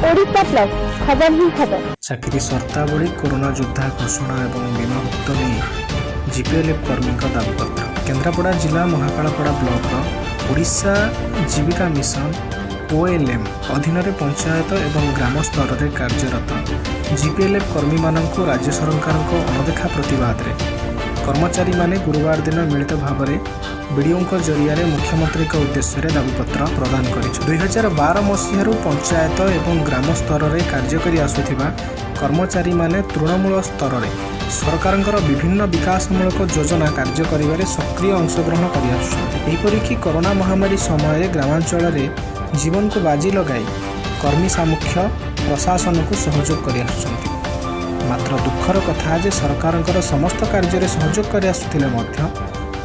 Odisha plus खबर ही खबर। चाकरी सर्तावली कोरोना योद्धा घोषणा और बीमाभुक्त नहीं जीपीएलएफ कर्मी दाबीपत्र। केन्द्रापड़ा जिला महाकालपड़ा ब्लॉक ओडिशा जीविका मिशन ओएलएम अधीन पंचायत एवं ग्राम स्तर में कार्यरत जीपीएलएफ कर्मी मानक राज्य सरकार अनदेखा प्रतिवाद रे कर्मचारी माने गुरुवार दिन मिलित भाव में बीडीओ जरिया मुख्यमंत्री उद्देश्य दाबीपत्र प्रदान कर 2012 मसीह पंचायत एवं ग्राम स्तर में कार्य कर आसुथिबा कर्मचारी माने तृणमूल स्तर में सरकार विभिन्न विकासमूलक योजना कार्य करिबारे सक्रिय अंशग्रहण कर आसुछन्ति। कोरोना महामारी समय ग्रामांचल में जीवन को बाजी लगाई कर्मी सामुख्य प्रशासन को सहयोग कर आसुछन्ति। मात्र दुखर कथा जे सरकार समस्त कार्य सहयोग कर आसुथिले मध्य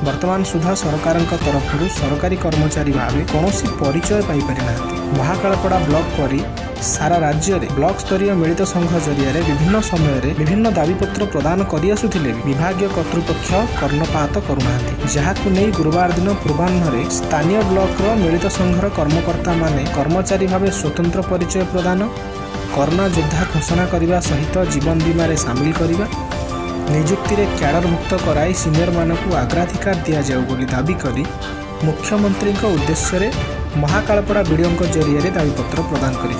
वर्तमान सुधा सरकार तरफ सरकारी कर्मचारी भाव कौन परिचय पाई पारि नाहांती। महाकालपड़ा ब्लॉक परी सारा राज्य में ब्लॉक स्तरीय मिलित संघ जरिया विभिन्न समय विभिन्न दाबीपत्र प्रदान कर आसुथिले विभागीय कर्तृपक्ष कर्णपात करुनाहांती। जहाकु नै गुरुवार दिन पूर्वाह्न स्थानीय ब्लॉक मिलित संघर कर्मकर्ता माने कर्मचारी भाव स्वतंत्र परिचय प्रदान कोरोना योद्धा घोषणा करने सहित जीवन बीमा सामिल करने निजुक्ति रे क्याडरमुक्त कराई सीनियर मानक अग्राधिकार दि जाऊ दाबी करी मुख्यमंत्री उद्देश्य महाकालपड़ा बीडीओ जरिया दाबीपत्र प्रदान कर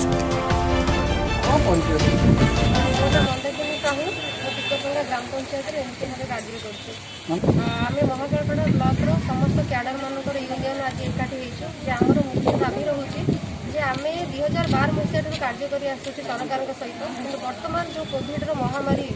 ग्राम पंचायत एमपी भाव कार्य करें महाकालपड़ा ब्लॉक समस्त क्याडर मानक यूनियन आज एकाठी होमर मुख्य दाबी रोचे जे आम 2012 मसीह कार्य कर सरकार सहित कि बर्तमान जो कोविड महामारी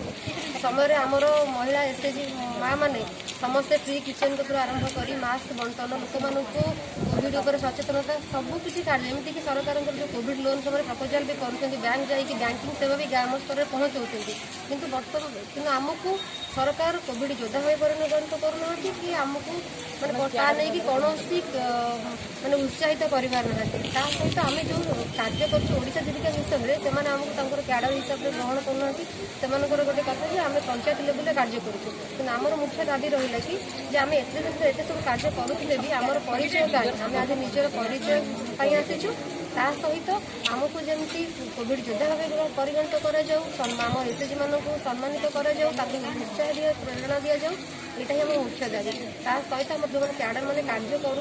समय आमर महिला एसएचजी माँ मैंने समस्ते फ्री किचन को आरंभ कर मास्क बंटन लोक मानू कोविड उपर सचेतनता सबकि कार्य एमती सरकार जो कोविड लोन समय प्रपोजाल भी कर बैंक जा बैंकिंग सेवा भी ग्राम स्तर में पहुँचाऊँ किंतु बर्तमान कि आमको सरकार कोविड योद्धा भाव परिणत करूना कि आमको माने नहीं कौन माने उत्साहित करना सहित आम जो कार्य करोशा जीविका मिशन में आमको क्याडर हिसाब से ग्रहण करना से गोटे कथा जे आम पंचायत लेवल कार्य करूँ आमर मुख्य दाबी रहा कि आम एत सब कार्य करुले भी आमर परिचय कहीं आम आज निजर परिचय पाई आसीचु ता सहित आमको जमी कोविड योद्धा भाव परिगणित करम एसएचजी मानक सम्मानित उत्साह दिया प्रेरणा दि जाऊ यहाँ ही आम मुख्य दाबी ता सहित आम जो क्याडर मैंने कार्य कर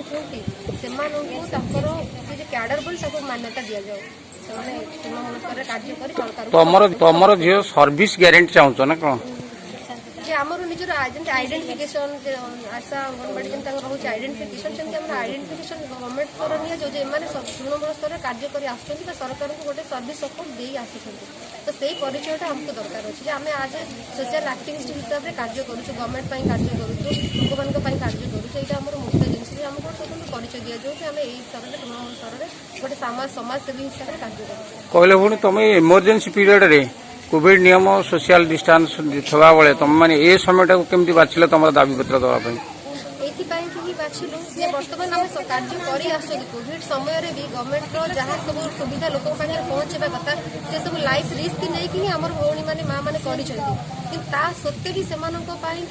क्याडर बोली मान्यता दि जाऊ तृणमूल स्तर कार्य कर सरकार तुम झील सर्विस ग्यारंटी चाहूच ना कौन जे आमर निजर आइडेंटिफिकेशन आशा अंगनवाड़ी जमी रोचे आइडेंटिफिकेशन सेमती आइडेंटिफिकेशन गवर्नमेंट स्तर नि मैंने तृणमूल स्तर में कार्य कर सरकार को गोटे सर्विस सपोर्ट दे आसुँच तो से परिचयटा आमको दरकार अच्छे आम आज सोशल एक्टिविस्ट हिसाब से कार्य करूँ गवर्नमेंट कार्य करूँ लोक मान कार्य करूँ यहाँ आम मुख्य जिन आमको स्वतंत्र परिचय दि जाऊ कि आम यही स्तर में तृणमूल स्तर में गोटे समाजसेवी हिसाब से कार्य करूँ। कहले पुणी तुम इमरजेंसी पीरियड रे कोविड नियम सोशल डिस्टेंस थवा बेले तुम मैंने ए समय केमती बाछिल तुम दाबीपत्र दवाई ही बाछिलु जे बर्तमान आम कार्य कर कोविड समय भी गवर्नमेंट जहाँ सब सुविधा लोक पाखे पहुँचवा कथा से सब लाइफ रिस्क नहीं कि आम भौणी मैंने माँ मैंने कर सत्वे भी से जमीक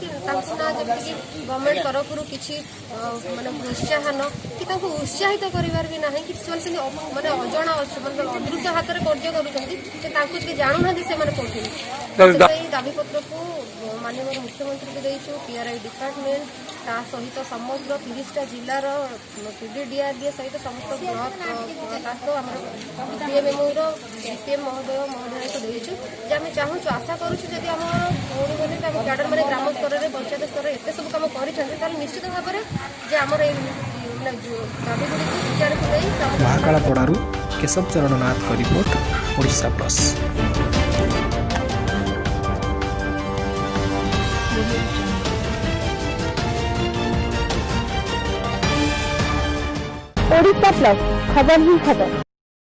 गवर्नमेंट तरफ किसी माने प्रोत्साहन कि उत्साहित करार भी ना कि मैंने अजणा मतलब अदृश्य हाथ में कार्य कर जानूना से कौन दाबीपत्र को माननीय मुख्यमंत्री को देचु पीआरआई डिपार्टमेंट ता सहित समग्र 30टा जिलार पीडीडीआरडीए सहित समस्त ब्लॉक डीएमएमओ डीसीएम महोदय महोदय को देचु जे आम चाहूँ आशा करुँ जब आम भौणी मैंने क्याडर मैंने ग्राम स्तर में पंचायत स्तर एत सब कम कर निश्चित भाव में जे आमर दाबी गुड़ी विचार को नहीं महाकालपड़ारू केशव चरण नाथ का report Odisha plus. Odisha plus खबर ही खबर।